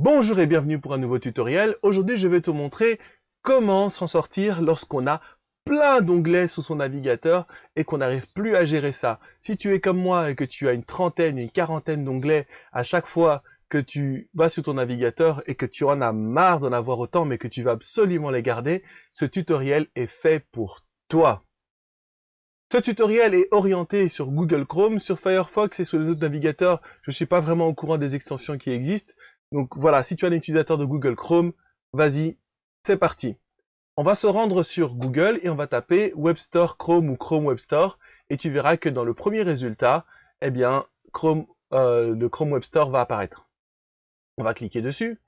Bonjour et bienvenue pour un nouveau tutoriel. Aujourd'hui, je vais te montrer comment s'en sortir lorsqu'on a plein d'onglets sur son navigateur et qu'on n'arrive plus à gérer ça. Si tu es comme moi et que tu as une trentaine, une quarantaine d'onglets à chaque fois que tu vas sur ton navigateur et que tu en as marre d'en avoir autant mais que tu veux absolument les garder, ce tutoriel est fait pour toi. Ce tutoriel est orienté sur Google Chrome, sur Firefox et sur les autres navigateurs. Je ne suis pas vraiment au courant des extensions qui existent. Donc voilà, si tu es un utilisateur de Google Chrome, vas-y, c'est parti. On va se rendre sur Google et on va taper Web Store Chrome ou Chrome Web Store et tu verras que dans le premier résultat, eh bien, le Chrome Web Store va apparaître. On va cliquer dessus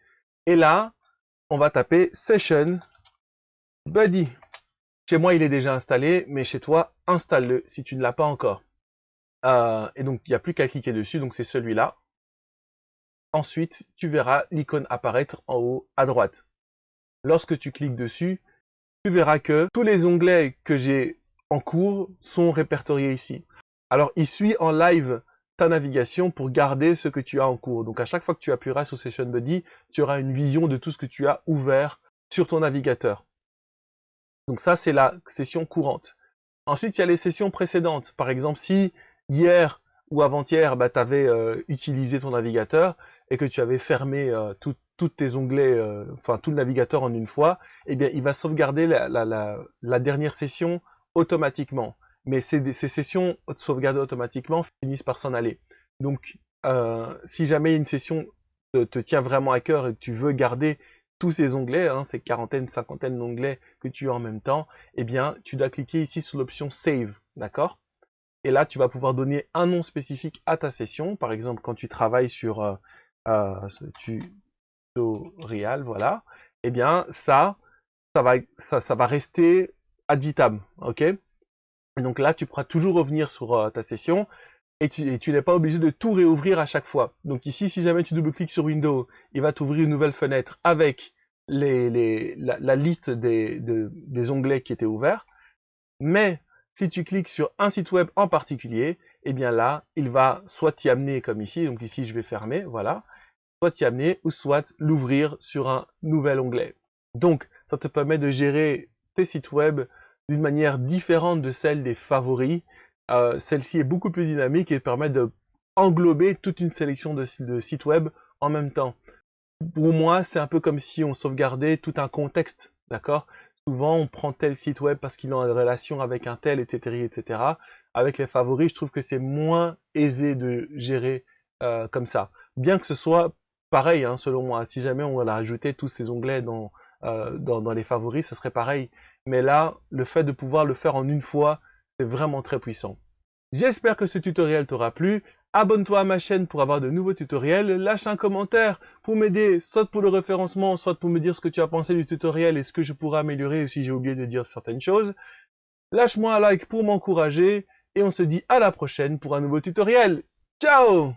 et là, on va taper Session Buddy. Chez moi, il est déjà installé, mais chez toi, installe-le si tu ne l'as pas encore. Et donc, il n'y a plus qu'à cliquer dessus, donc c'est celui-là. Ensuite, tu verras l'icône apparaître en haut à droite. Lorsque tu cliques dessus, tu verras que tous les onglets que j'ai en cours sont répertoriés ici. Alors, il suit en live ta navigation pour garder ce que tu as en cours. Donc, à chaque fois que tu appuieras sur Session Buddy, tu auras une vision de tout ce que tu as ouvert sur ton navigateur. Donc ça, c'est la session courante. Ensuite, il y a les sessions précédentes. Par exemple, si hier ou avant-hier, tu avais utilisé ton navigateur et que tu avais fermé tous tes onglets, enfin tout le navigateur en une fois, eh bien, il va sauvegarder la dernière session automatiquement. Mais ces sessions sauvegardées automatiquement finissent par s'en aller. Donc, si jamais une session te tient vraiment à cœur et que tu veux garder tous ces onglets, ces quarantaines, cinquantaines d'onglets que tu as en même temps, eh bien, tu dois cliquer ici sur l'option Save, d'accord? Et là, tu vas pouvoir donner un nom spécifique à ta session. Par exemple, quand tu travailles sur ce tutoriel, voilà, eh bien, ça va rester ad vitam, ok? Et donc là, tu pourras toujours revenir sur ta session et tu n'es pas obligé de tout réouvrir à chaque fois. Donc ici, si jamais tu double-cliques sur Windows, il va t'ouvrir une nouvelle fenêtre avec la liste des onglets qui étaient ouverts. Mais si tu cliques sur un site web en particulier, eh bien là, il va soit t'y amener comme ici, donc ici je vais fermer, voilà, soit t'y amener ou soit l'ouvrir sur un nouvel onglet. Donc, ça te permet de gérer tes sites web d'une manière différente de celle des favoris. Celle-ci est beaucoup plus dynamique et permet de englober toute une sélection de sites web en même temps. Pour moi, c'est un peu comme si on sauvegardait tout un contexte, d'accord? Souvent, on prend tel site web parce qu'il a une relation avec un tel, etc., etc. Avec les favoris, je trouve que c'est moins aisé de gérer comme ça. Bien que ce soit pareil, selon moi. Si jamais on a rajouté tous ces onglets dans les favoris, ça serait pareil. Mais là, le fait de pouvoir le faire en une fois, c'est vraiment très puissant. J'espère que ce tutoriel t'aura plu. Abonne-toi à ma chaîne pour avoir de nouveaux tutoriels. Lâche un commentaire pour m'aider, soit pour le référencement, soit pour me dire ce que tu as pensé du tutoriel et ce que je pourrais améliorer si j'ai oublié de dire certaines choses. Lâche-moi un like pour m'encourager et on se dit à la prochaine pour un nouveau tutoriel. Ciao!